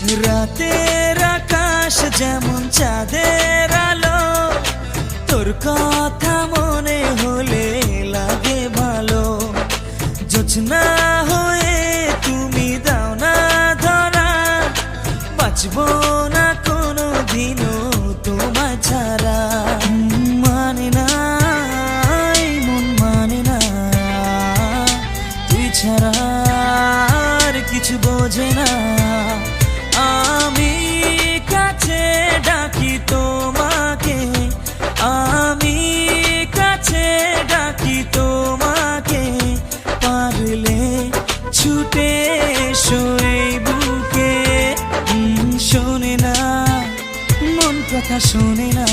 রাতের আকাশ যেমন চাঁদের আলো, তোর কথা মনে হলে লাগে ভালো। জোছনা হয়ে তুমি দাও না ধরা, বাঁচবো না কোনো দিনও তোমায় ছাড়া। মানে না এই মন মানে না, তুই ছাড়া আর কিছু বোঝে না। আমি কাছে ডাকি তোমাকে, আমি কাছে ডাকি তোমাকে, পারলে ছুটে এসো এই বুকে। শোনে না মন কথা শোনে না।